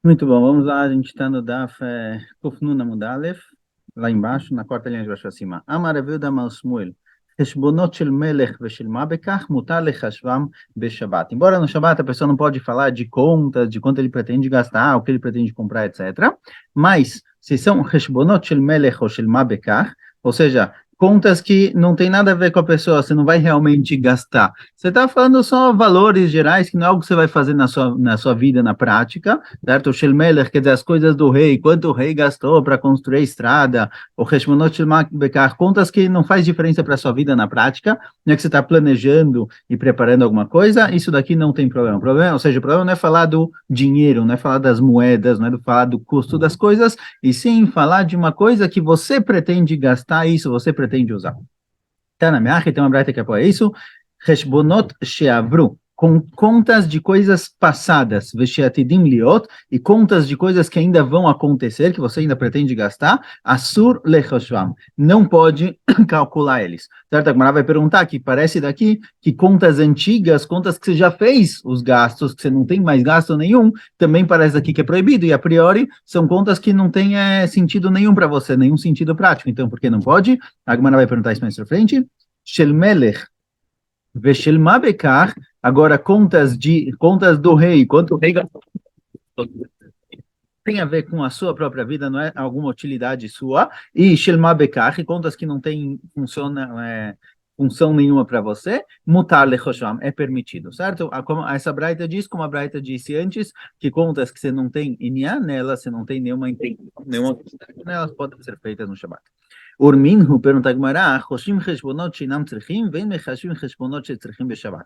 Muito bom, vamos lá, a gente está no Daf Kuf Nun Amud Aleph, lá embaixo, na quarta linha de baixo acima. Amar Rav Yehuda Amar Shmuel, חשבונות של מלך ושל מה בכך, מותר לחשבם בשבת. Embora no Shabat a pessoa não pode falar de contas, de quanto ele pretende gastar, o que ele pretende comprar, etc. Mas, se são חשבונות של מלך ou של מה בכך, ou seja, contas que não tem nada a ver com a pessoa, você não vai realmente gastar. Você está falando só valores gerais, que não é algo que você vai fazer na sua vida, na prática, certo? O Shelmelech, quer dizer, as coisas do rei, quanto o rei gastou para construir a estrada, o Heshmonot Shel Bekar, contas que não faz diferença para a sua vida na prática, não é que você está planejando e preparando alguma coisa, isso daqui não tem problema. Ou seja, o problema não é falar do dinheiro, não é falar das moedas, não é falar do custo das coisas, e sim falar de uma coisa que você pretende gastar isso, você pretende usar. Tá na minha tem uma braita que apoia isso. Heshbonot she'avru, com contas de coisas passadas, vesheatidim liot, e contas de coisas que ainda vão acontecer, que você ainda pretende gastar, asur lechoshvam, não pode calcular eles. Certo? A Gemara vai perguntar que parece daqui que contas antigas, contas que você já fez os gastos, que você não tem mais gasto nenhum, também parece aqui que é proibido, e a priori são contas que não têm sentido nenhum para você, nenhum sentido prático. Então, por que não pode? A Gemara vai perguntar isso mais para frente. Shel Melech Veshel Mabekar, agora contas do rei, quanto o rei gastou, tem a ver com a sua própria vida, não é alguma utilidade sua, e Shel Mabekar, contas que não tem função nenhuma para você, mutar lechosham, é permitido, certo? Essa braita diz, como a braita disse antes, que contas que você não tem inyan nelas, você não tem nenhuma utilidade nelas, podem ser feitas no Shabbat. Urminhu, pergunta a Gemara, Choshim Cheshbonot Shinam Tzrichim, vem Mechashim Cheshbonot Shetzrichim Beshabat.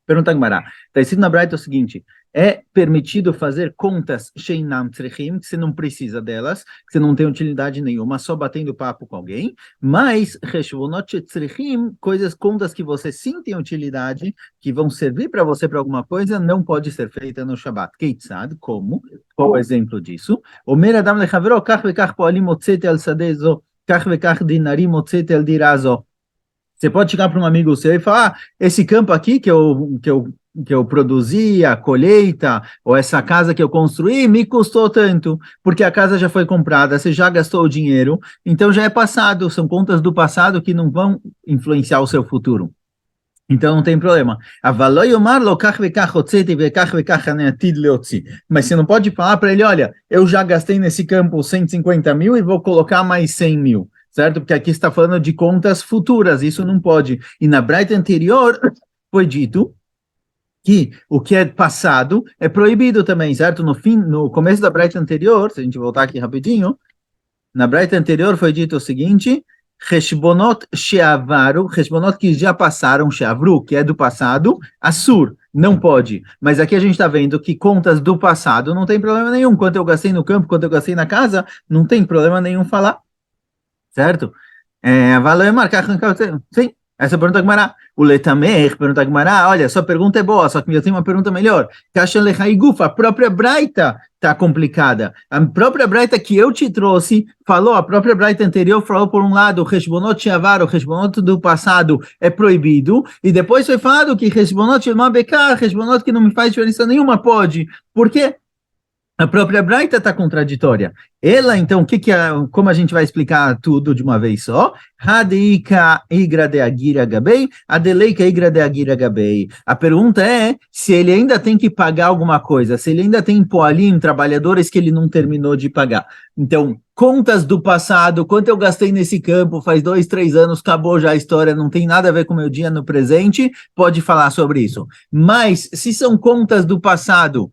Pergunta a Gemara, está escrito na Braita o seguinte, é permitido fazer contas Sheinam Tzrichim, que você não precisa delas, que você não tem utilidade nenhuma, só batendo papo com alguém, mas Cheshbonot Shetzrichim, contas que você sim tem utilidade, que vão servir para você para alguma coisa, não pode ser feita no Shabbat. Keitzad, como? Qual o exemplo disso? Omer Adam lechavero, kach vekach poalim otzete al sadezo, כך וכך דינרים הוצאתי על דירה זו. Você pode chegar para um amigo seu e falar, esse campo aqui que eu produzi, a colheita, ou essa casa que eu construí, me custou tanto, porque a casa já foi comprada, você já gastou o dinheiro, então já é passado, são contas do passado que não vão influenciar o seu futuro. Então não tem problema. Mas você não pode falar para ele, olha, eu já gastei nesse campo 150 mil e vou colocar mais 100 mil, certo? Porque aqui está falando de contas futuras, isso não pode. E na braita anterior foi dito que o que é passado é proibido também, certo? No começo da braita anterior, se a gente voltar aqui rapidinho, na braita anterior foi dito o seguinte: Cheshbonot she'avaru, Cheshbonot que já passaram, she'avru, que é do passado, Assur, não pode. Mas aqui a gente está vendo que contas do passado não tem problema nenhum. Quanto eu gastei no campo, quanto eu gastei na casa, não tem problema nenhum falar, certo? Valeu, marcar, sim. Essa pergunta é Gemara. O Letamer pergunta a Gemara, olha, sua pergunta é boa, só que eu tenho uma pergunta melhor. Kashan Lechaigufa, a própria Braita está complicada. A própria Braita que eu te trouxe falou, a própria Braita anterior falou por um lado, o Reshbonot Shavar, o Reshbonot do passado é proibido, e depois foi falado que Reshbonot Shemabekar, Reshbonot que não me faz diferença nenhuma, pode. Por quê? A própria Braita está contraditória. Ela, então, como a gente vai explicar tudo de uma vez só? Hadeika igra de agira gabei, adeleika igra de agira gabei. A pergunta é se ele ainda tem que pagar alguma coisa, se ele ainda tem poalim, trabalhadores que ele não terminou de pagar. Então, contas do passado, quanto eu gastei nesse campo, faz 2, 3 anos, acabou já a história, não tem nada a ver com o meu dia no presente, pode falar sobre isso. Mas, se são contas do passado,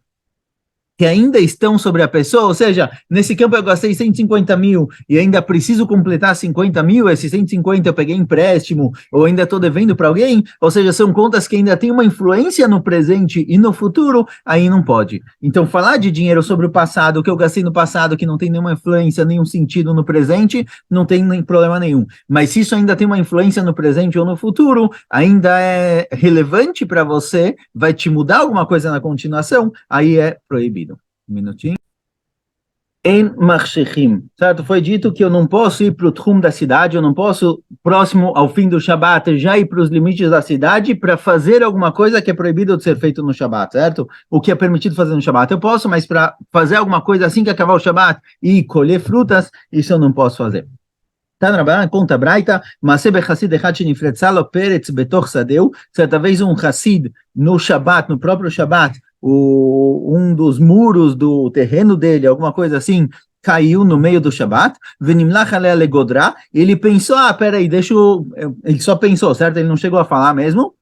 que ainda estão sobre a pessoa, ou seja, nesse campo eu gastei 150 mil e ainda preciso completar 50 mil, esses 150 eu peguei empréstimo, ou ainda estou devendo para alguém, ou seja, são contas que ainda têm uma influência no presente e no futuro, aí não pode. Então, falar de dinheiro sobre o passado, o que eu gastei no passado, que não tem nenhuma influência, nenhum sentido no presente, não tem nem problema nenhum. Mas se isso ainda tem uma influência no presente ou no futuro, ainda é relevante para você, vai te mudar alguma coisa na continuação, aí é proibido. Um minutinho. em Marshechim, certo? Foi dito que eu não posso ir para o trum da cidade, eu não posso, próximo ao fim do Shabat, já ir para os limites da cidade para fazer alguma coisa que é proibido de ser feito no Shabat, certo? O que é permitido fazer no Shabat eu posso, mas para fazer alguma coisa assim que acabar o Shabat e colher frutas, isso eu não posso fazer. Tá na Braita, conta a Braita, Masebe Hassid Echad Shenifretzalo Peretz Betoch Sadeu, certa vez um Hassid no Shabat, no próprio Shabat, um dos muros do terreno dele, alguma coisa assim, caiu no meio do Shabat, Venimlach Alea Legodra, ele pensou, peraí, ele só pensou, certo? Ele não chegou a falar mesmo,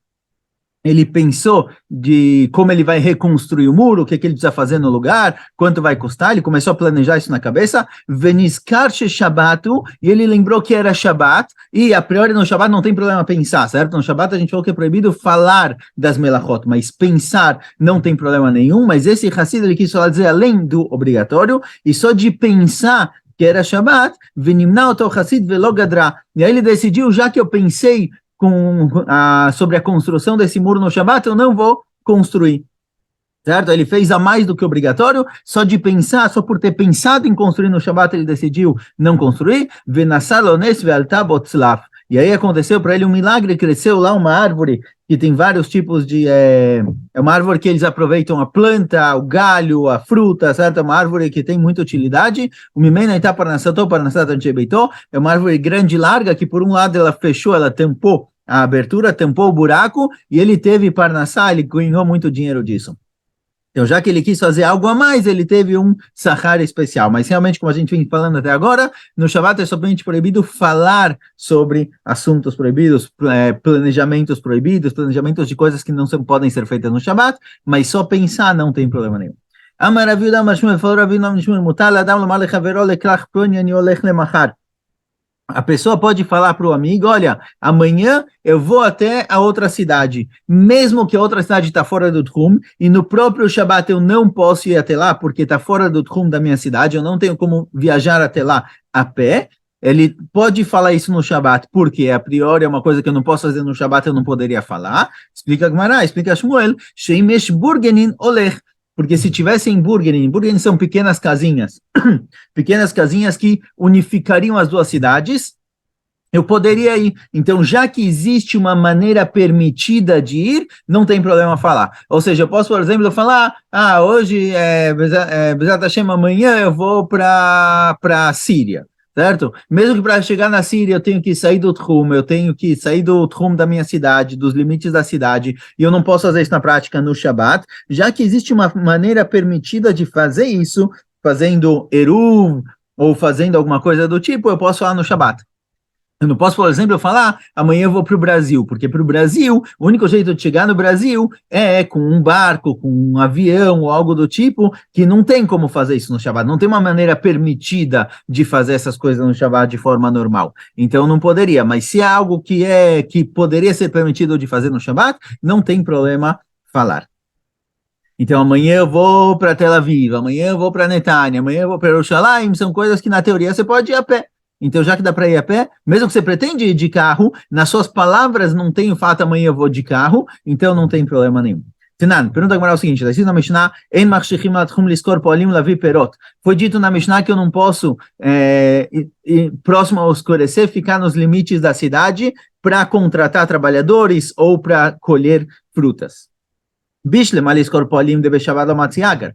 ele pensou de como ele vai reconstruir o muro, o que ele precisa fazer no lugar, quanto vai custar, ele começou a planejar isso na cabeça, Veniskar Shabbatu, e ele lembrou que era Shabat, e a priori no Shabat não tem problema pensar, certo? No Shabat a gente falou que é proibido falar das melachot, mas pensar não tem problema nenhum, mas esse Hassid ele quis falar dizer além do obrigatório, e só de pensar que era Shabat, Venimna Oto Hassid Velo Gadra, e aí ele decidiu, já que eu pensei sobre a construção desse muro no Shabat, eu não vou construir, certo? Ele fez a mais do que obrigatório, só de pensar, só por ter pensado em construir no Shabat, ele decidiu não construir, e aí aconteceu para ele um milagre, cresceu lá uma árvore que tem vários tipos de... É uma árvore que eles aproveitam a planta, o galho, a fruta, certo? É uma árvore que tem muita utilidade. O Mimena Itaparnasato, Parnasatantebeitou, é uma árvore grande e larga que por um lado ela fechou, ela tampou a abertura, tampou o buraco, e ele teve Parnassá, ele ganhou muito dinheiro disso. Então, já que ele quis fazer algo a mais, ele teve um sahar especial. Mas realmente, como a gente vem falando até agora, no Shabat é somente proibido falar sobre assuntos proibidos, planejamentos proibidos, planejamentos de coisas que não podem ser feitas no Shabat, mas só pensar não tem problema nenhum. Amar Rav Yehuda Amar Shmuel, falou Rav Yehuda Amar Shmuel, mutar ladam lomar lechavero lekrach ploni ani olech lemachar. A pessoa pode falar para o amigo, olha, amanhã eu vou até a outra cidade, mesmo que a outra cidade está fora do Tchum, e no próprio Shabat eu não posso ir até lá, porque está fora do Tchum da minha cidade, eu não tenho como viajar até lá a pé. Ele pode falar isso no Shabat, porque a priori é uma coisa que eu não posso fazer no Shabat, eu não poderia falar. Explica Gemara, explica Shmuel, Sheimesh burgenin olech. Porque se tivesse em Burgenin são pequenas casinhas, pequenas casinhas que unificariam as duas cidades, eu poderia ir. Então, já que existe uma maneira permitida de ir, não tem problema falar. Ou seja, eu posso, por exemplo, falar, hoje, Bezat Hashem, amanhã eu vou para a Síria. Certo? Mesmo que para chegar na Síria eu tenho que sair do Tchum, eu tenho que sair do Tchum da minha cidade, dos limites da cidade, e eu não posso fazer isso na prática no Shabat, já que existe uma maneira permitida de fazer isso, fazendo Eruv, ou fazendo alguma coisa do tipo, eu posso falar no Shabat. Eu não posso, por exemplo, falar, amanhã eu vou para o Brasil, porque para o Brasil, o único jeito de chegar no Brasil é com um barco, com um avião ou algo do tipo, que não tem como fazer isso no Shabat, não tem uma maneira permitida de fazer essas coisas no Shabat de forma normal. Então não poderia, mas se é algo que poderia ser permitido de fazer no Shabat, não tem problema falar. Então amanhã eu vou para Tel Aviv, amanhã eu vou para Netanya, amanhã eu vou para Jerusalém, são coisas que na teoria você pode ir a pé. Então, já que dá para ir a pé, mesmo que você pretende ir de carro, nas suas palavras não tem o fato amanhã eu vou de carro, então não tem problema nenhum. Tenan, pergunta agora o seguinte, está escrito na Mishnah, foi dito na Mishnah que eu não posso, próximo ao escurecer, ficar nos limites da cidade para contratar trabalhadores ou para colher frutas. Bishlem aliskor polim de beshavat lomatziagar.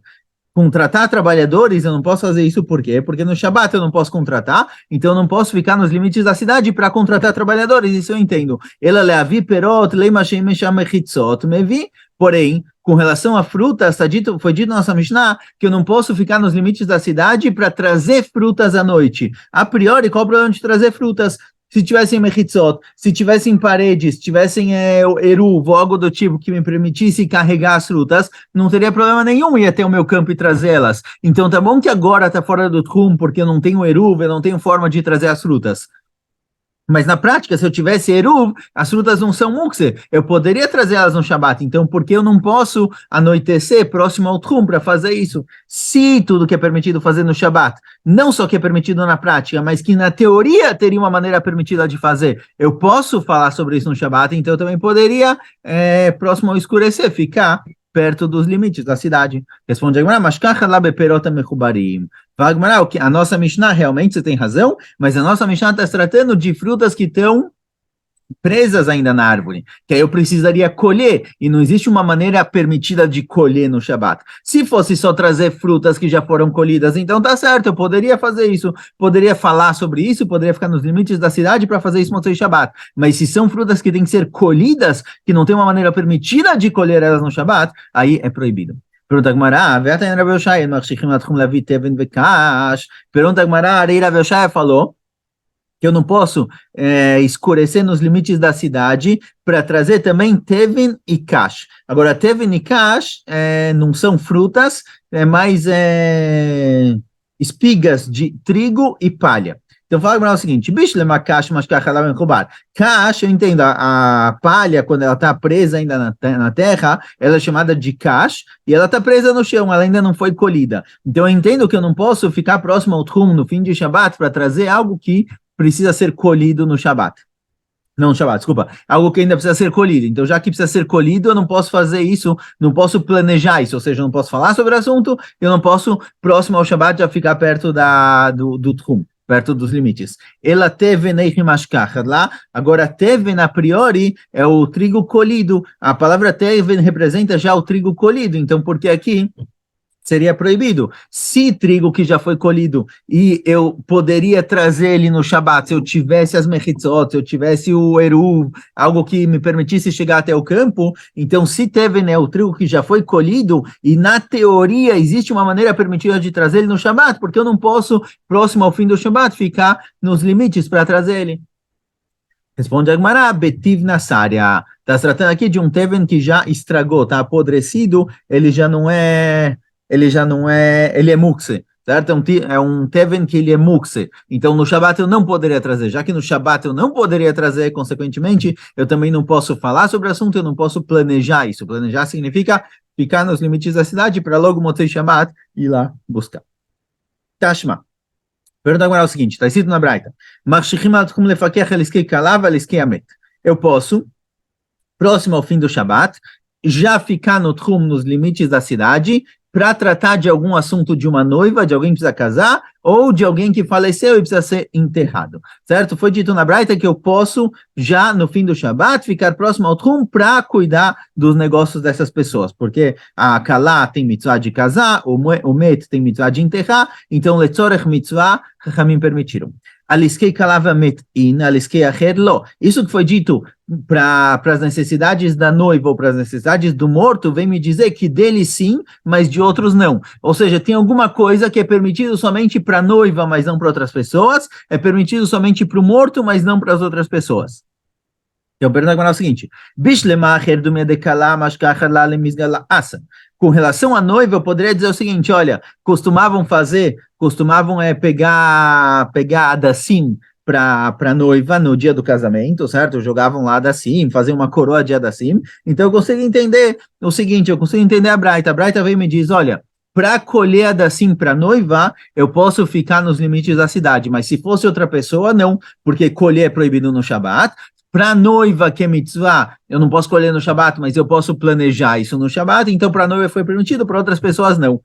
Contratar trabalhadores, eu não posso fazer isso, por quê? Porque no Shabat eu não posso contratar, então eu não posso ficar nos limites da cidade para contratar trabalhadores, isso eu entendo. Ela leavi perot, leimachem mechamechitzot, mevi, porém, com relação a frutas, foi dito na nossa Mishnah que eu não posso ficar nos limites da cidade para trazer frutas à noite. A priori, qual o problema de trazer frutas? Se tivessem mechitzot, se tivessem paredes, se tivessem eruv ou algo do tipo que me permitisse carregar as frutas, não teria problema nenhum ir até o meu campo e trazê-las. Então tá bom que agora tá fora do tchum, porque eu não tenho eruv, eu não tenho forma de trazer as frutas. Mas na prática, se eu tivesse eruv, as frutas não são mukse. Eu poderia trazer elas no Shabat. Então, por que eu não posso anoitecer próximo ao tchum para fazer isso? Se tudo que é permitido fazer no Shabat, não só que é permitido na prática, mas que na teoria teria uma maneira permitida de fazer, eu posso falar sobre isso no Shabat, então eu também poderia, próximo ao escurecer, ficar perto dos limites da cidade. Responde a Gemara, mas a nossa Mishnah, realmente você tem razão, mas a nossa Mishnah está se tratando de frutas que estão presas ainda na árvore, que aí eu precisaria colher, e não existe uma maneira permitida de colher no Shabat. Se fosse só trazer frutas que já foram colhidas, então tá certo, eu poderia fazer isso, poderia falar sobre isso, poderia ficar nos limites da cidade para fazer isso no Motzei Shabat. Mas se são frutas que têm que ser colhidas, que não tem uma maneira permitida de colher elas no Shabat, aí é proibido. Pergunta a Gemara, pergunta a Gemara, Rei Rav Yoshaya falou que eu não posso escurecer nos limites da cidade para trazer também Tevin e Kash. Agora, Tevin e Kash não são frutas, é mais espigas de trigo e palha. Então, fala o seguinte, Kash, eu entendo, a palha, quando ela está presa ainda na terra, ela é chamada de Kash, e ela está presa no chão, ela ainda não foi colhida. Então, eu entendo que eu não posso ficar próximo ao Tchum no fim de Shabat para trazer algo que precisa ser colhido no Shabat. Não no Shabat, desculpa. Algo que ainda precisa ser colhido. Então, já que precisa ser colhido, eu não posso fazer isso, não posso planejar isso, ou seja, eu não posso falar sobre o assunto, eu não posso, próximo ao Shabat, já ficar perto do Tchum, perto dos limites. Ela teve lá, agora teve a priori é o trigo colhido. A palavra teve representa já o trigo colhido, então porque aqui seria proibido. Se trigo que já foi colhido e eu poderia trazer ele no Shabat, se eu tivesse as mechitzot, se eu tivesse o eruv, algo que me permitisse chegar até o campo, então se teve, né, o trigo que já foi colhido, e na teoria existe uma maneira permitida de trazer ele no Shabat, porque eu não posso, próximo ao fim do Shabat, ficar nos limites para trazer ele. Responde a Gemara, Betiv Nassaria. Está se tratando aqui de um teven que já estragou, está apodrecido, ele ele é mukse, certo? É um teven que ele é mukse. Então, no Shabat eu não poderia trazer. Já que no Shabat eu não poderia trazer, consequentemente, eu também não posso falar sobre o assunto, eu não posso planejar isso. Planejar significa ficar nos limites da cidade para logo Motzei Shabat ir lá buscar. Tashma. Pergunta agora é o seguinte, está escrito na Braita. Eu posso, próximo ao fim do Shabat, já ficar no Tchum, nos limites da cidade, para tratar de algum assunto de uma noiva, de alguém que precisa casar, ou de alguém que faleceu e precisa ser enterrado, certo? Foi dito na Braita que eu posso, já no fim do Shabat, ficar próximo ao Tchum para cuidar dos negócios dessas pessoas, porque a Kalá tem mitzvah de casar, o Met tem mitzvah de enterrar, então letzorech mitzvah, Chachamim permitiram. Aliskei kalava met in, aliskei acher lo. Isso que foi dito para as necessidades da noiva ou para as necessidades do morto, vem me dizer que dele sim, mas de outros não. Ou seja, tem alguma coisa que é permitido somente para a noiva, mas não para outras pessoas, é permitido somente para o morto, mas não para as outras pessoas. Então, pergunta agora é o seguinte, com relação à noiva, eu poderia dizer o seguinte, olha, costumavam pegar Hadassim para a noiva no dia do casamento, certo? Jogavam lá Hadassim, faziam uma coroa de Hadassim. Então, eu consigo entender o seguinte, eu consigo entender a Braita. A Braita veio e me diz, olha, para colher Hadassim para a noiva, eu posso ficar nos limites da cidade, mas se fosse outra pessoa, não, porque colher é proibido no Shabat. Para a noiva, que é mitzvah, eu não posso colher no Shabat, mas eu posso planejar isso no Shabat, então para a noiva foi permitido, para outras pessoas não.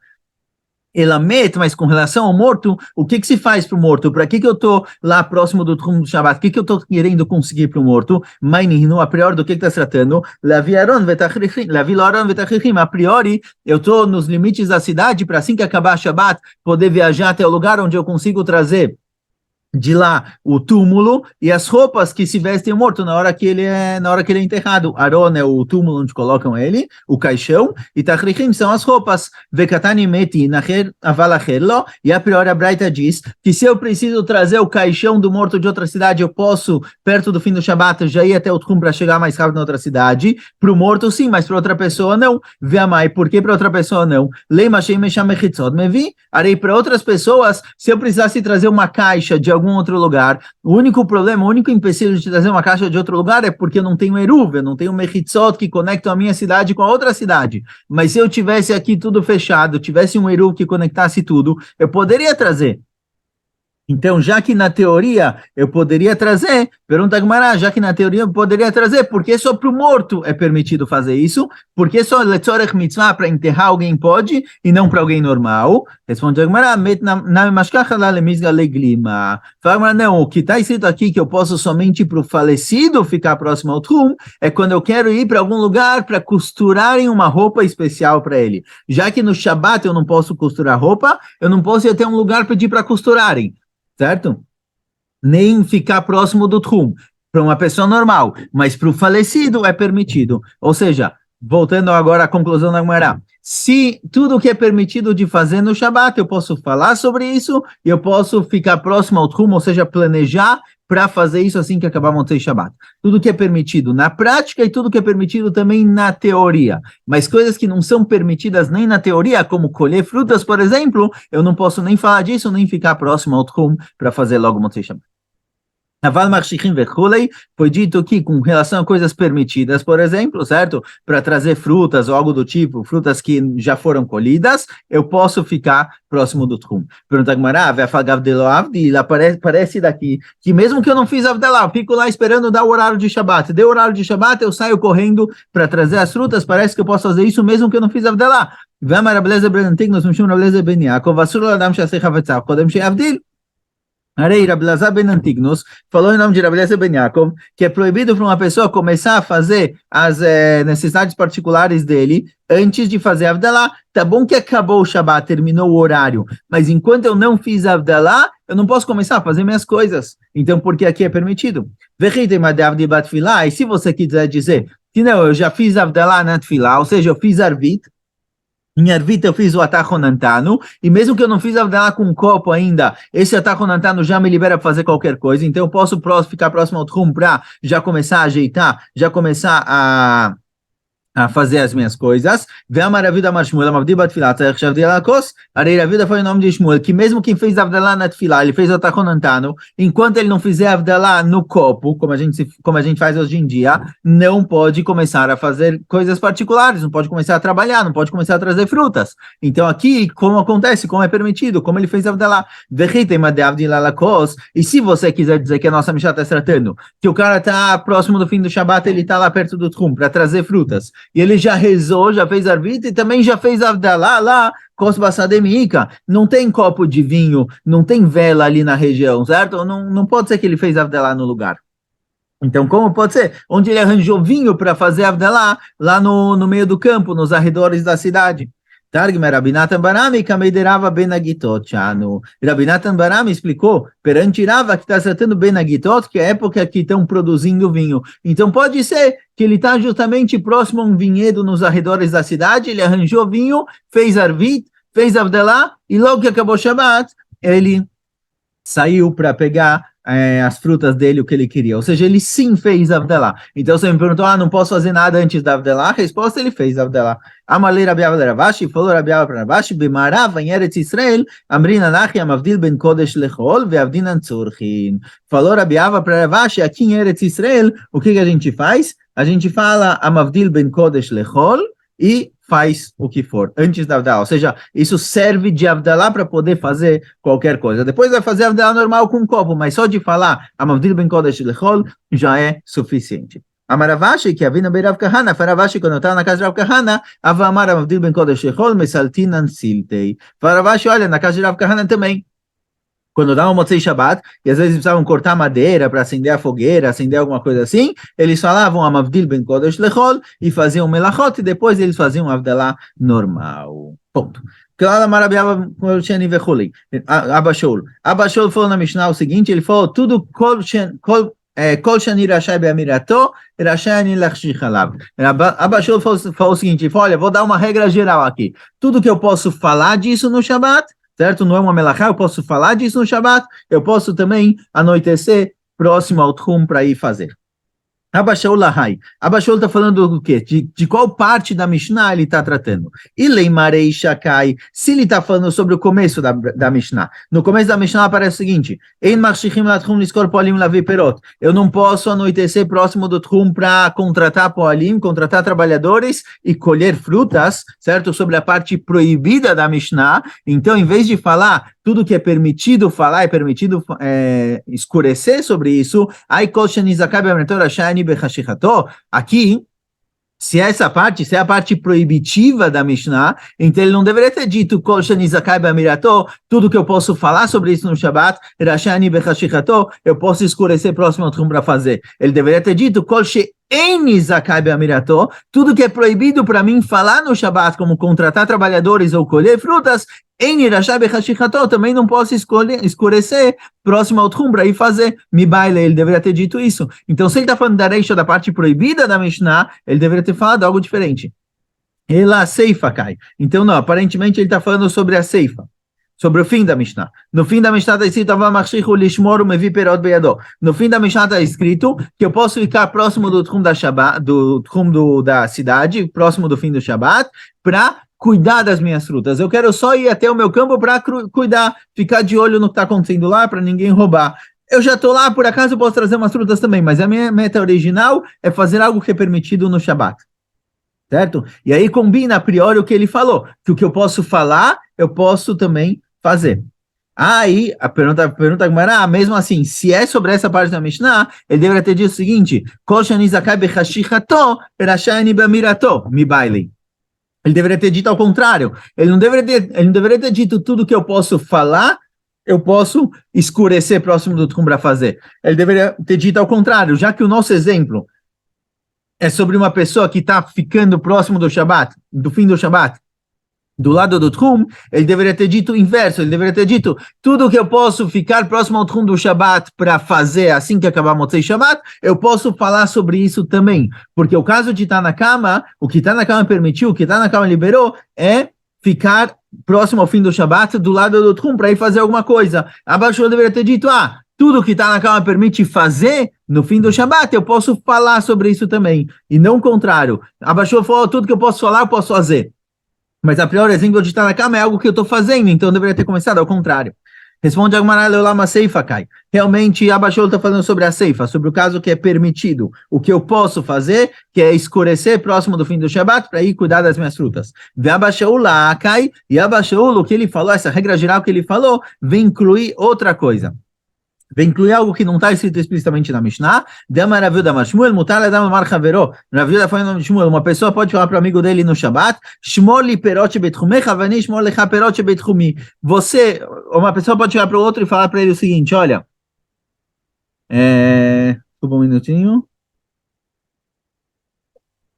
Ela mete, mas com relação ao morto, o que se faz para o morto? Para que eu estou lá próximo do Tchum do Shabat? O que eu estou querendo conseguir para o morto? Mainino, a priori, do que está se tratando? Lavi Loron vetachrichim. A priori, eu estou nos limites da cidade para assim que acabar Shabat, poder viajar até o lugar onde eu consigo trazer de lá o túmulo e as roupas que se vestem o morto na hora que ele é enterrado. Aron é o túmulo onde colocam ele, o caixão, e tachrichim são as roupas. Vekatani meti nacher avalacherlo, e a priori a Braita diz que se eu preciso trazer o caixão do morto de outra cidade, eu posso, perto do fim do Shabat, já ir até o Tchum para chegar mais rápido na outra cidade. Para o morto sim, mas para outra pessoa não. Veamai, por que para outra pessoa não? Leima shei mesham mechitzot mevi, arei para outras pessoas, se eu precisasse trazer uma caixa de algum outro lugar, o único problema, o único empecilho de trazer uma caixa de outro lugar é porque eu não tenho eruv, eu não tenho mechitzot que conectam a minha cidade com a outra cidade. Mas se eu tivesse aqui tudo fechado, tivesse um eruv que conectasse tudo, eu poderia trazer. Então, já que na teoria eu poderia trazer, pergunta a Gemara, já que na teoria eu poderia trazer, por que só para o morto é permitido fazer isso? Por que só letzorech mitzvah para enterrar alguém pode e não para alguém normal? Responde a Gemara, fala, não, o que está escrito aqui que eu posso somente para o falecido ficar próximo ao trum é quando eu quero ir para algum lugar para costurarem uma roupa especial para ele. Já que no Shabat eu não posso costurar roupa, eu não posso ir até um lugar pedir para costurarem. Certo? Nem ficar próximo do trum, para uma pessoa normal, mas para o falecido é permitido. Ou seja, voltando agora à conclusão da Gemara, se tudo que é permitido de fazer no Shabat, eu posso falar sobre isso, e eu posso ficar próximo ao trum, ou seja, planejar para fazer isso assim que acabar Motzei Shabat. Tudo que é permitido na prática e tudo que é permitido também na teoria. Mas coisas que não são permitidas nem na teoria, como colher frutas, por exemplo, eu não posso nem falar disso, nem ficar próximo ao trum para fazer logo Motzei Shabat. Aval Marshichim Vechulei, foi dito que com relação a coisas permitidas, por exemplo, certo? Para trazer frutas ou algo do tipo, frutas que já foram colhidas, eu posso ficar próximo do trum. Pergunta a Gemara, parece daqui, que mesmo que eu não fiz Avdalá, eu fico lá esperando dar o horário de Shabat. Deu o horário de Shabat, eu saio correndo para trazer as frutas, parece que eu posso fazer isso mesmo que eu não fiz Avdalá. Vamos Rabbi Eliezer ben Antignos, Mishum Rabbi Eliezer ben Yaakov, Asur Ladam She'aseh Chavetzav, Kodem She'avdil. Arei, Rabbi Elazar ben Antignos falou em nome de Rabbi Eliezer ben Yaakov que é proibido para uma pessoa começar a fazer as necessidades particulares dele antes de fazer Avdalá. Tá bom que acabou o Shabat, terminou o horário, mas enquanto eu não fiz Avdalá, eu não posso começar a fazer minhas coisas. Então, porque aqui é permitido. E se você quiser dizer que não, eu já fiz Avdalá na Tfilá, ou seja, eu fiz Arvit, em Arvit eu fiz o Atachonantano, e mesmo que eu não fiz Avdalá com um copo ainda, esse Atachonantano já me libera para fazer qualquer coisa, então eu posso ficar próximo ao trum para já começar a ajeitar, já começar a fazer as minhas coisas. Ve'amar Rav Yudah amar Shmuel, amavdi batfilá, tzarech shavdi ala kos. Arei Rav Yudah foi o nome de Shmuel, que mesmo quem fez Avdalá na tefilá, ele fez o Atachonantano, enquanto ele não fizer Avdalá no copo, como a gente faz hoje em dia, não pode começar a fazer coisas particulares, não pode começar a trabalhar, não pode começar a trazer frutas. Então aqui, como acontece, como é permitido, como ele fez Avdalá. E se você quiser dizer que a nossa Mishnah está tratando, que o cara está próximo do fim do Shabat, ele está lá perto do trum para trazer frutas, e ele já rezou, já fez Arvit e também já fez Avdalá lá, Kosbasademika. Não tem copo de vinho, não tem vela ali na região, certo? Não pode ser que ele fez Avdalá no lugar. Então, como pode ser? Onde ele arranjou vinho para fazer Avdalá, lá no meio do campo, nos arredores da cidade. Targma Rabinatan Barami Kameiderava Benagitot Chanu. Rabinatan Barami explicou perante Rava que está tratando Benagitot, que é a época que estão produzindo vinho. Então pode ser que ele está justamente próximo a um vinhedo nos arredores da cidade, ele arranjou vinho, fez Arvit, fez Avdalá, e logo que acabou Shabbat, ele saiu para pegar as frutas dele, o que ele queria. Ou seja, ele sim fez Avdalá. Então você me perguntou, não posso fazer nada antes da Avdalá? A resposta, ele fez Avdalá. Amalei Rabi Ava Ravashi, falou Rabi Ava para Ravashi, Bimarav, em Eretz Israel, Amrina Nachi, Amavdil ben Kodesh Lechol, Veavdinan Tzurchin. Falou Rabi Ava para Ravashi, aqui em Eretz Israel, o que a gente faz? A gente fala Amavdil ben Kodesh Lechol e faz o que for, antes da Avdalá. Ou seja, isso serve de Avdalá para poder fazer qualquer coisa. Depois vai fazer Avdalá normal com um copo, mas só de falar Amavdil ben Kodesh Lechol já é suficiente. Amaravashi, que havia no Rav Kahana, Faravashi, quando eu estava na casa de Rav Kahana, Avamar Amavdil ben Kodesh Lechol, Mesaltinan Siltei. Faravashi, olha, na casa de Rav Kahana também. Quando dava um Motzei Shabbat, e às vezes precisavam cortar madeira para acender a fogueira, acender alguma coisa assim, eles falavam Amavdil ben Kodesh Lechol e faziam melachot, e depois eles faziam Avdalá normal. Ponto. Abba Shaul falou na Mishnah o seguinte, ele falou, tudo Kol Shani Rashai Be'amirato, Rashai Ani Lachshich Alav. Abba Shaul falou o seguinte, ele falou, olha, vou dar uma regra geral aqui. Tudo que eu posso falar disso no Shabbat, certo? Não é uma melachá, eu posso falar disso no Shabat, eu posso também anoitecer próximo ao trum para ir fazer. Abba Shaul Lahai. Abba Shaul está falando do quê? De qual parte da Mishnah ele está tratando? E Leimarei Shakai, se ele está falando sobre o começo da Mishnah. No começo da Mishnah aparece o seguinte: Ein Marshichim Latchum Liskor Poalim Lavi Perot. Eu não posso anoitecer próximo do Tchum para contratar Poalim, contratar trabalhadores e colher frutas, certo? Sobre a parte proibida da Mishnah. Então, em vez de falar tudo que é permitido falar, é permitido escurecer sobre isso, aqui, se essa parte, se é a parte proibitiva da Mishnah, então ele não deveria ter dito tudo que eu posso falar sobre isso no Shabbat, eu posso escurecer próximo ao Tchum para fazer. Ele deveria ter dito tudo que é proibido para mim falar no Shabbat, como contratar trabalhadores ou colher frutas, também não posso escurecer próximo ao Tchum para ir fazer. Ele deveria ter dito isso. Então, se ele está falando da reisha, da parte proibida da Mishnah, ele deveria ter falado algo diferente. Ela seifa cai. Então, não, aparentemente ele está falando sobre a seifa, sobre o fim da Mishnah. No fim da Mishnah está escrito no fim da Mishnah está escrito que eu posso ficar próximo do Tchum da Shabbat, do Tchum da cidade, próximo do fim do Shabbat, para cuidar das minhas frutas. Eu quero só ir até o meu campo para cuidar, ficar de olho no que está acontecendo lá, para ninguém roubar. Eu já estou lá, por acaso eu posso trazer umas frutas também, mas a minha meta original é fazer algo que é permitido no Shabbat. Certo? E aí combina a priori o que ele falou, que o que eu posso falar, eu posso também fazer. Aí, a pergunta mesmo assim, se é sobre essa parte da Mishnah, ele deveria ter dito o seguinte: ele deveria ter dito ao contrário. Ele não deveria ter dito tudo que eu posso falar, eu posso escurecer próximo do Tchum para fazer. Ele deveria ter dito ao contrário, já que o nosso exemplo é sobre uma pessoa que está ficando próximo do Shabbat, do fim do Shabbat, do lado do Tchum, ele deveria ter dito o inverso, ele deveria ter dito tudo que eu posso ficar próximo ao Tchum do Shabbat para fazer assim que acabar Motzei Shabbat, eu posso falar sobre isso também, porque o caso de estar na cama, o que está na cama permitiu, o que está na cama liberou, é ficar próximo ao fim do Shabbat, do lado do Tchum, para ir fazer alguma coisa. Abaixo eu deveria ter dito, tudo que está na cama permite fazer no fim do Shabbat, eu posso falar sobre isso também, e não o contrário. Abaixo falou, tudo que eu posso falar, eu posso fazer. Mas a priori, exemplo de estar na cama é algo que eu estou fazendo, então eu deveria ter começado ao contrário. Responde Agmará Leolama Seifa Kai. Realmente, Abashol está falando sobre a Seifa, sobre o caso que é permitido. O que eu posso fazer, que é escurecer próximo do fim do Shabbat para ir cuidar das minhas frutas. Ve Abashol lá Kai, e Abashol, o que ele falou, essa regra geral que ele falou, vem incluir outra coisa. Vem incluir algo que não está escrito explicitamente na Mishnah. Uma pessoa pode falar para o amigo dele no Shabbat, uma pessoa pode chegar para o outro e falar para ele o seguinte, olha, um minutinho.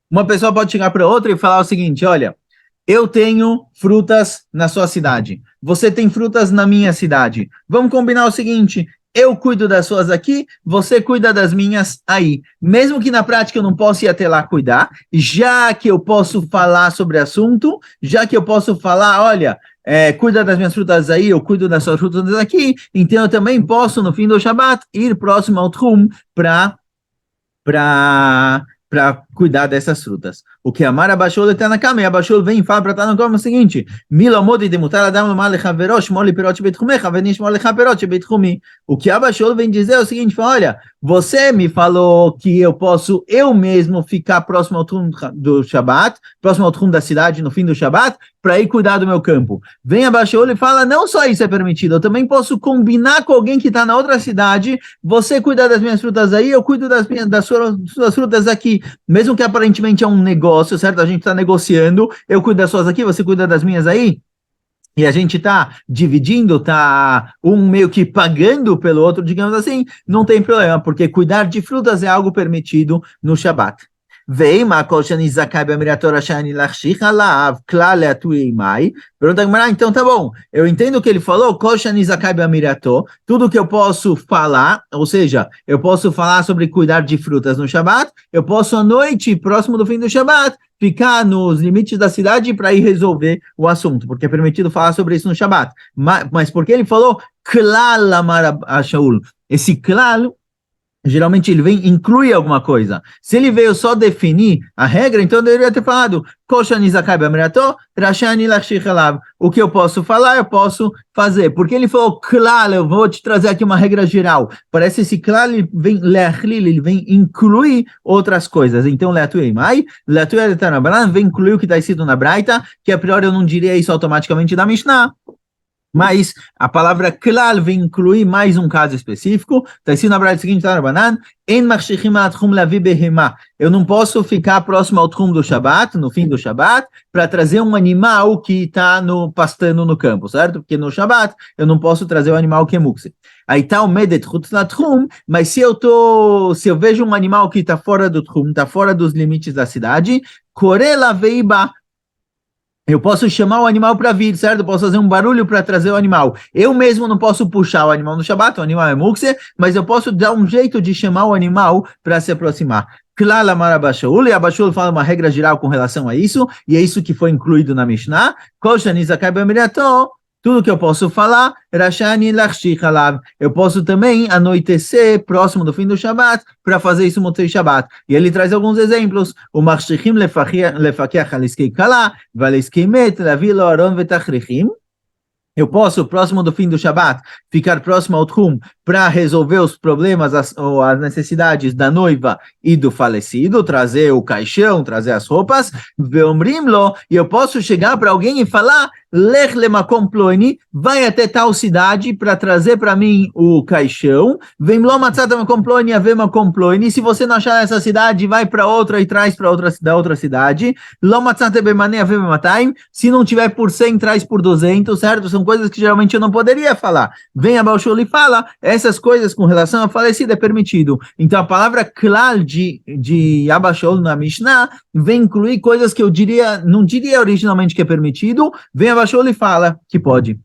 Uma pessoa pode chegar para o outro e falar o seguinte, olha, eu tenho frutas na sua cidade, você tem frutas na minha cidade. Vamos combinar o seguinte, eu cuido das suas aqui, você cuida das minhas aí. Mesmo que na prática eu não possa ir até lá cuidar, já que eu posso falar sobre o assunto, já que eu posso falar, olha, cuida das minhas frutas aí, eu cuido das suas frutas aqui, então eu também posso, no fim do Shabbat, ir próximo ao Tchum para cuidar dessas frutas. O que Amar Abashol está na cama, e Abashol vem e fala para estar na cama o seguinte, o que Abashol vem dizer é o seguinte, fala, olha, você me falou que eu posso eu mesmo ficar próximo ao Tchum do Shabbat, próximo ao Tchum da cidade no fim do Shabbat, para ir cuidar do meu campo. Vem Abashol e fala, não só isso é permitido, eu também posso combinar com alguém que está na outra cidade, você cuida das minhas frutas aí, eu cuido das suas frutas aqui, mesmo que aparentemente é um negócio, certo? A gente está negociando, eu cuido das suas aqui, você cuida das minhas aí, e a gente está dividindo, está um meio que pagando pelo outro, digamos assim, não tem problema, porque cuidar de frutas é algo permitido no Shabbat. Pergunta, então tá bom, eu entendo o que ele falou, tudo que eu posso falar, ou seja, eu posso falar sobre cuidar de frutas no Shabbat, eu posso à noite, próximo do fim do Shabbat, ficar nos limites da cidade para ir resolver o assunto, porque é permitido falar sobre isso no Shabbat. Mas porque ele falou, esse klal Geralmente ele vem inclui alguma coisa. Se ele veio só definir a regra, então eu deveria ter falado o que eu posso falar, eu posso fazer. Porque ele falou, claro, eu vou te trazer aqui uma regra geral. Parece esse claro, ele vem incluir outras coisas. Então, vem incluir o que está escrito na Braita, que a priori eu não diria isso automaticamente da Mishnah. Mas a palavra klal vem incluir mais um caso específico. Está escrito na Braita seguinte, eu não posso ficar próximo ao tchum do Shabat, no fim do Shabat, para trazer um animal que está pastando no campo, certo? Porque no Shabat eu não posso trazer o animal que é mukse. Aí está o medet tchum, mas se eu vejo um animal que está fora do tchum, está fora dos limites da cidade, korela veiba, eu posso chamar o animal para vir, certo? Eu posso fazer um barulho para trazer o animal. Eu mesmo não posso puxar o animal no Shabat, o animal é mukse, mas eu posso dar um jeito de chamar o animal para se aproximar. Klal amar Abashul, e Abashul fala uma regra geral com relação a isso, e é isso que foi incluído na Mishnah. Kol shani zakai b'mirato, tudo que eu posso falar, Rashani lachshich alav, eu posso também anoitecer próximo do fim do Shabat para fazer isso Motzei Shabat. E ele traz alguns exemplos. O marshchim lefakiach aliskei kala, valiskei met, lavi lo aron vetachrichim. Eu posso, próximo do fim do Shabat, ficar próximo ao Tchum para resolver os problemas, as necessidades da noiva e do falecido, trazer o caixão, trazer as roupas, e eu posso chegar para alguém e falar, Lech lemakom ploni, vai até tal cidade para trazer para mim o caixão, vem lo matzata makom ploni, ave makom ploni, se você não achar essa cidade, vai para outra e traz para outra cidade, lo matzata bemane ave bematim, se não tiver por 100, traz por 200, certo? São coisas que geralmente eu não poderia falar. Vem a Baal Shul e fala, essas coisas com relação a falecido é permitido. Então a palavra klal de Abba Shaul na Mishnah vem incluir coisas que eu não diria originalmente que é permitido, vem a Abba Shaul e fala que pode.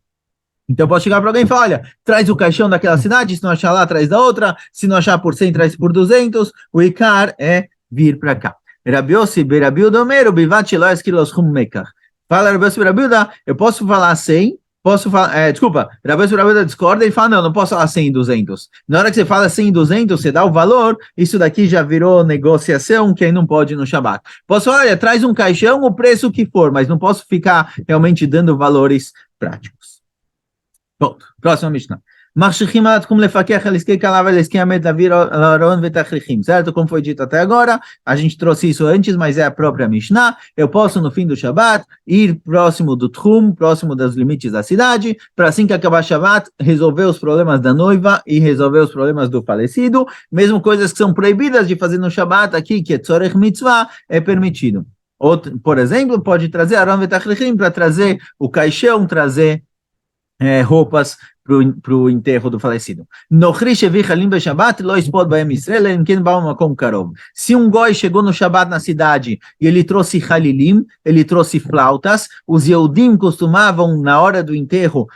Então eu posso chegar para alguém e falar, olha, traz o caixão daquela cidade, se não achar lá, traz da outra, se não achar por 100, traz por 200, o Ikar é vir para cá. Rabi Yossi, Rabi Yehuda Omer, Bivat Shelo Yaskil Oschum Mekach. Fala Rabi Yossi, Rabi Yehuda, eu posso falar 100, posso falar, desculpa, Rabi Yossi, Rabi Yehuda discorda e fala, não posso falar 100 e 200. Na hora que você fala 100 e 200, você dá o valor, isso daqui já virou negociação, que aí não pode no Shabat. Posso falar, olha, traz um caixão, o preço que for, mas não posso ficar realmente dando valores práticos. Ponto. Próxima Mishnah. Certo? Como foi dito até agora, a gente trouxe isso antes, mas é a própria Mishnah. Eu posso, no fim do Shabat, ir próximo do Tchum, próximo dos limites da cidade, para assim que acabar Shabat, resolver os problemas da noiva e resolver os problemas do falecido. Mesmo coisas que são proibidas de fazer no Shabat, aqui, que é Tzorech Mitzvah, é permitido. Outro, por exemplo, pode trazer Aron Vetachlichim para trazer o caixão, trazer roupas para o enterro do falecido. Se um goi chegou no Shabat na cidade e ele trouxe halilim, ele trouxe flautas, os Yehudim costumavam, na hora do enterro,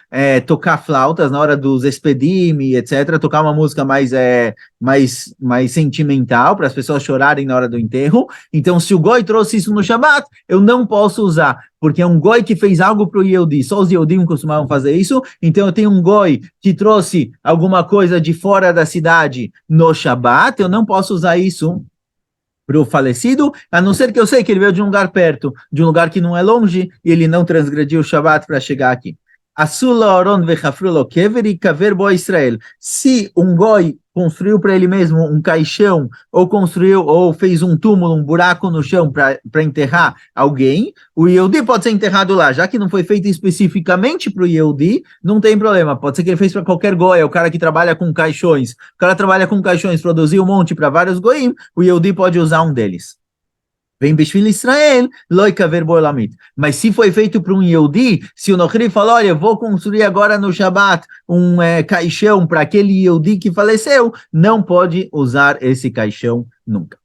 tocar flautas, na hora dos espedim, etc., tocar uma música mais sentimental, para as pessoas chorarem na hora do enterro. Então, se o goi trouxe isso no Shabat, eu não posso usar, porque é um goi que fez algo para o Yehudi, só os Yehudim costumavam fazer isso, então eu tenho um goi que trouxe alguma coisa de fora da cidade no Shabat, eu não posso usar isso para o falecido, a não ser que eu sei que ele veio de um lugar perto, de um lugar que não é longe, e ele não transgrediu o Shabat para chegar aqui. Se um goi construiu para ele mesmo um caixão, ou fez um túmulo, um buraco no chão para enterrar alguém, o Yehudi pode ser enterrado lá, já que não foi feito especificamente para o Yehudi, não tem problema, pode ser que ele fez para qualquer goi, é o cara que trabalha com caixões, o cara trabalha com caixões, produziu um monte para vários goim, o Yehudi pode usar um deles. Vem Bishvil Israel, loi kaver bolamit. Mas se foi feito para um Yehudi, se o Nochri falou, olha, eu vou construir agora no Shabat um caixão para aquele Yehudi que faleceu, não pode usar esse caixão nunca.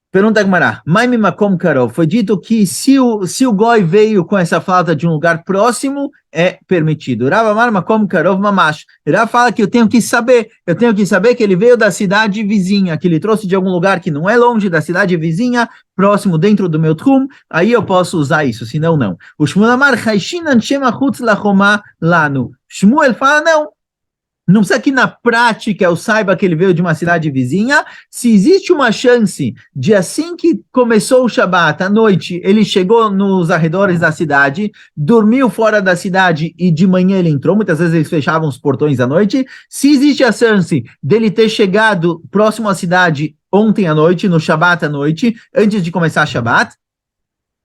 Pergunta Agmará, Maimi Makom Karov, foi dito que se o goi veio com essa flauta de um lugar próximo, é permitido. Rav Amar Makom Karov Mamash. Rav fala que eu tenho que saber que ele veio da cidade vizinha, que ele trouxe de algum lugar que não é longe da cidade vizinha, próximo dentro do meu tchum, aí eu posso usar isso, senão não. O Shmuel Amar Chayshinan Shema Chutz Lachoma Lanu. Shmuel fala, não. Não precisa que na prática eu saiba que ele veio de uma cidade vizinha. Se existe uma chance de assim que começou o Shabat, à noite, ele chegou nos arredores da cidade, dormiu fora da cidade e de manhã ele entrou, muitas vezes eles fechavam os portões à noite. Se existe a chance dele ter chegado próximo à cidade ontem à noite, no Shabat à noite, antes de começar a Shabat,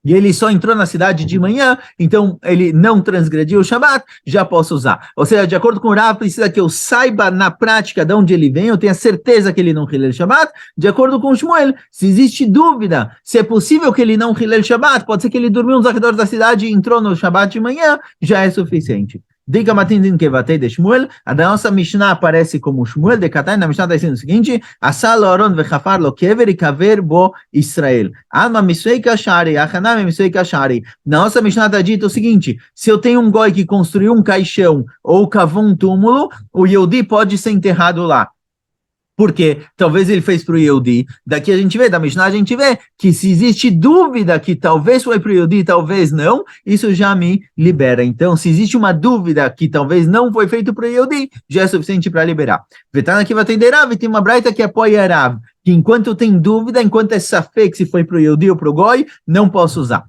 e ele só entrou na cidade de manhã, então ele não transgrediu o Shabat, já posso usar. Ou seja, de acordo com o Rav, precisa que eu saiba na prática de onde ele vem, eu tenha certeza que ele não hilel Shabat. De acordo com o Shmuel, se existe dúvida, se é possível que ele não hilel Shabat, pode ser que ele dormiu nos arredores da cidade e entrou no Shabat de manhã, já é suficiente. Diga Matindin Kevatei de Shmuel, a da nossa Mishnah aparece como Shmuel de Katai, na Mishnah está dizendo o seguinte: Asal Aaron vechafar lo kever e kaver bo Israel. Alma Misuei Kashari, Achaname Misuei Kashari. Na nossa Mishnah está dito o seguinte: se eu tenho um goi que construiu um caixão ou cavou um túmulo, o Yehudi pode ser enterrado lá. Porque talvez ele fez para o Yehudi, daqui a gente vê, da Mishnah a gente vê que se existe dúvida que talvez foi para o Yehudi, talvez não, isso já me libera. Então, se existe uma dúvida que talvez não foi feito para o Yehudi, já é suficiente para liberar. Vetana aqui vai atender Rav, e tem uma braita que apoia Rav, que enquanto tem dúvida, enquanto é safek se foi para o Yehudi ou para o Goi, não posso usar.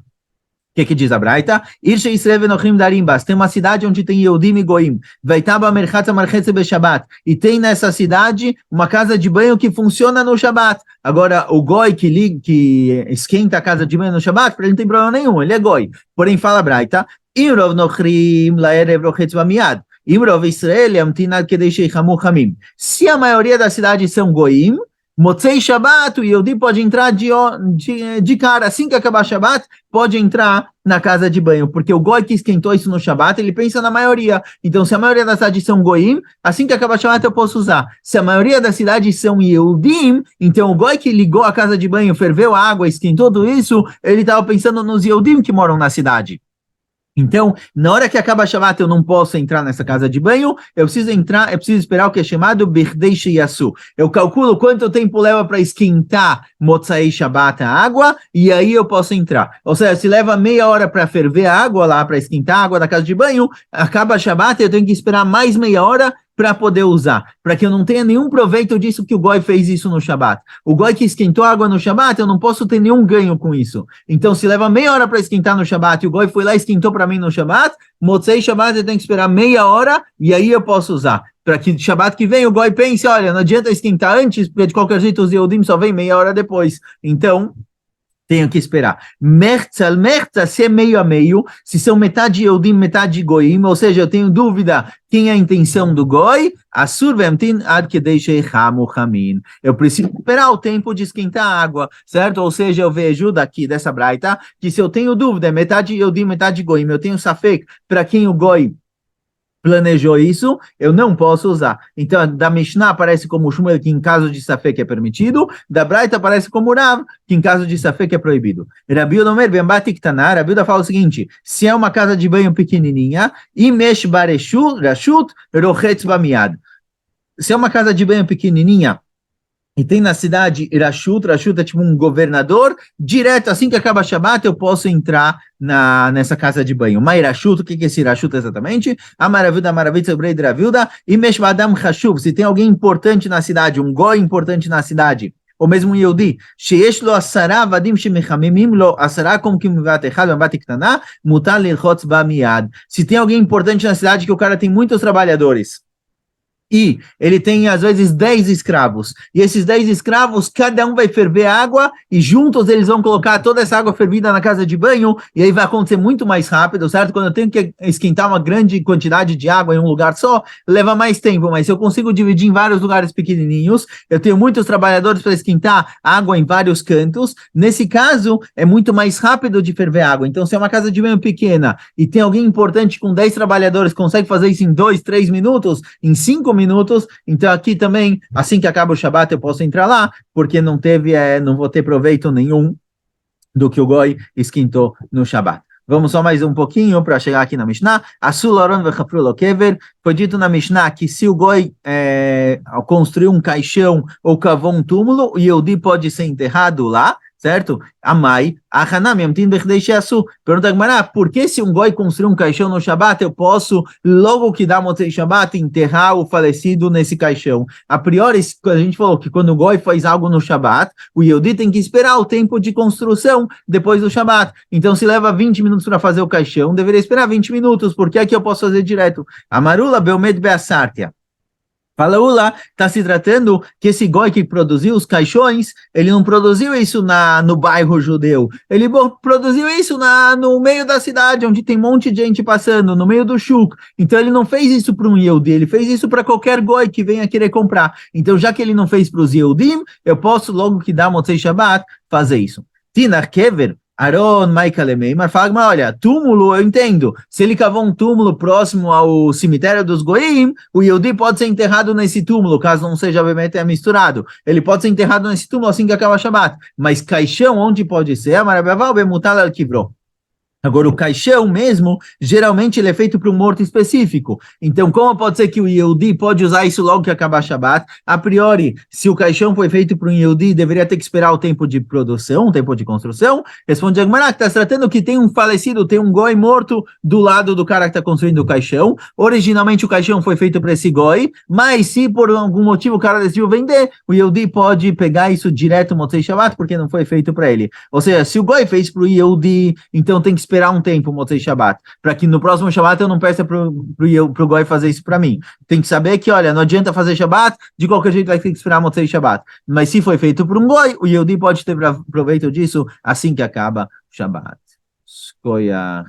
O que diz a Braita? Irshe Yisrael Nochim Darimbas. Tem uma cidade onde tem Yehudim e Goim. Veitaba Merchatza Marchetze Beshabat. E tem nessa cidade uma casa de banho que funciona no Shabat. Agora, o Goi que esquenta a casa de banho no Shabat, para ele não tem problema nenhum, ele é Goi. Porém, fala a Braita, Imrov Nochrim Laerev Rochetz Bamiad. Imrov Israel Yamtinad Kedei Sheichamu Chamim. Se a maioria das cidades são Goim, Motzei Shabbat, o Yehudi pode entrar de cara, assim que acabar Shabbat, pode entrar na casa de banho, porque o Goi que esquentou isso no Shabbat, ele pensa na maioria. Então, se a maioria das cidades são Goim, assim que acabar Shabbat eu posso usar. Se a maioria das cidades são Yehudim, então o Goi que ligou a casa de banho, ferveu a água, esquentou tudo isso, ele estava pensando nos Yehudim que moram na cidade. Então, na hora que acaba a Shabbat, eu não posso entrar nessa casa de banho, eu preciso esperar o que é chamado Birdei Sheyasu. Eu calculo quanto tempo leva para esquentar Motzai Shabbat a água, e aí eu posso entrar. Ou seja, se leva meia hora para ferver a água lá, para esquentar a água da casa de banho, acaba a Shabbat, eu tenho que esperar mais meia hora para poder usar, para que eu não tenha nenhum proveito disso que o Goi fez isso no Shabat. O Goi que esquentou a água no Shabat, eu não posso ter nenhum ganho com isso. Então, se leva meia hora para esquentar no Shabat, e o Goi foi lá e esquentou para mim no Shabat, Motzei Shabat eu tenho que esperar meia hora, e aí eu posso usar. Para que Shabat que vem o Goi pense, olha, não adianta esquentar antes, porque de qualquer jeito os Yehudim só vem meia hora depois. Então, tenho que esperar. Mertza, se é meio a meio, se são metade Yehudim, metade Goim, ou seja, eu tenho dúvida quem é a intenção do Goi, Asur vemtin ad kedei shechamu chamin. Eu preciso esperar o tempo de esquentar a água, certo? Ou seja, eu vejo daqui dessa braita, que se eu tenho dúvida, metade Yehudim, metade Goim, eu tenho safek para quem o Goi planejou isso, eu não posso usar. Então, da Mishnah aparece como Shmuel, que em caso de Safek é permitido, da Braita aparece como Rav, que em caso de Safek é proibido. Rabi Udomer ben Batiktaná, Rabi Uda fala o seguinte, se é uma casa de banho pequenininha, Imesh bareshut, rashut, rochetz bamiad. Se é uma casa de banho pequenininha, e tem na cidade Rashut é tipo um governador, direto, assim que acaba Shabbat, eu posso entrar nessa casa de banho. Mas Rashut, o que é esse Rashut exatamente? A maravilha, sobre Dravilda, e Meshvadam Hashuv, se tem alguém importante na cidade, um goi importante na cidade, ou mesmo um Yehudi, sheyesh lo asara vadim shemechamimim lo asara como que mivat echad mivat iktaná, mutar lilchotz ba miad. Se tem alguém importante na cidade que o cara tem muitos trabalhadores, e ele tem, às vezes, 10 escravos. E esses 10 escravos, cada um vai ferver água, e juntos eles vão colocar toda essa água fervida na casa de banho, e aí vai acontecer muito mais rápido, certo? Quando eu tenho que esquentar uma grande quantidade de água em um lugar só, leva mais tempo, mas se eu consigo dividir em vários lugares pequenininhos, eu tenho muitos trabalhadores para esquentar água em vários cantos, nesse caso, é muito mais rápido de ferver água. Então, se é uma casa de banho pequena, e tem alguém importante com 10 trabalhadores, consegue fazer isso em 2, 3 minutos, em 5 minutos, então aqui também, assim que acaba o Shabat, eu posso entrar lá, porque não vou ter proveito nenhum do que o Goi esquentou no Shabat. Vamos só mais um pouquinho para chegar aqui na Mishnah. Asul Aron vechafru lo kever. Foi dito na Mishnah que se o Goi construiu um caixão ou cavou um túmulo, o Yehudi pode ser enterrado lá, certo? Amai, Hanami, Amtin Bechdei Sheasu. Pergunta a Gemara, por que se um goi construir um caixão no Shabat, eu posso, logo que dá Motzei Shabat, enterrar o falecido nesse caixão? A priori, a gente falou que quando o goi faz algo no Shabat, o Yehudi tem que esperar o tempo de construção depois do Shabat. Então, se leva 20 minutos para fazer o caixão, deveria esperar 20 minutos, porque aqui eu posso fazer direto. Amarula Beomed Beasartia. Fala, Ula, está se tratando que esse goi que produziu os caixões, ele não produziu isso no bairro judeu, ele produziu isso no meio da cidade, onde tem um monte de gente passando, no meio do shuk. Então ele não fez isso para um Yehudi, ele fez isso para qualquer goi que venha querer comprar. Então já que ele não fez para os Yehudim, eu posso, logo que dá Motzei Shabbat, fazer isso. Tinar Kever, Aron, Maikalemei, mas fala, mas olha, túmulo, eu entendo. Se ele cavou um túmulo próximo ao cemitério dos Goim, o Yehudi pode ser enterrado nesse túmulo, caso não seja bem misturado. Ele pode ser enterrado nesse túmulo assim que acaba o Shabbat. Mas caixão, onde pode ser? Amarabaval, Bemutal al-Kivro. Agora, o caixão mesmo, geralmente ele é feito para um morto específico. Então, como pode ser que o Yehudi pode usar isso logo que acabar Shabbat? A priori, se o caixão foi feito para um Yehudi, deveria ter que esperar o tempo de produção, o tempo de construção. Responde a Gemara, que está se tratando que tem um falecido, tem um goi morto do lado do cara que está construindo o caixão. Originalmente, o caixão foi feito para esse goi, mas se por algum motivo o cara decidiu vender, o Yehudi pode pegar isso direto no Motzei Shabbat, porque não foi feito para ele. Ou seja, se o goi fez para o Yehudi, então tem que esperar um tempo o Motzei Shabbat, para que no próximo Shabbat eu não peça pro Goi fazer isso para mim. Tem que saber que, olha, não adianta fazer Shabbat, de qualquer jeito vai ter que esperar Motzei Shabbat. Mas se foi feito por um Goi, o Yehudi pode ter proveito disso assim que acaba o Shabbat. Escolha.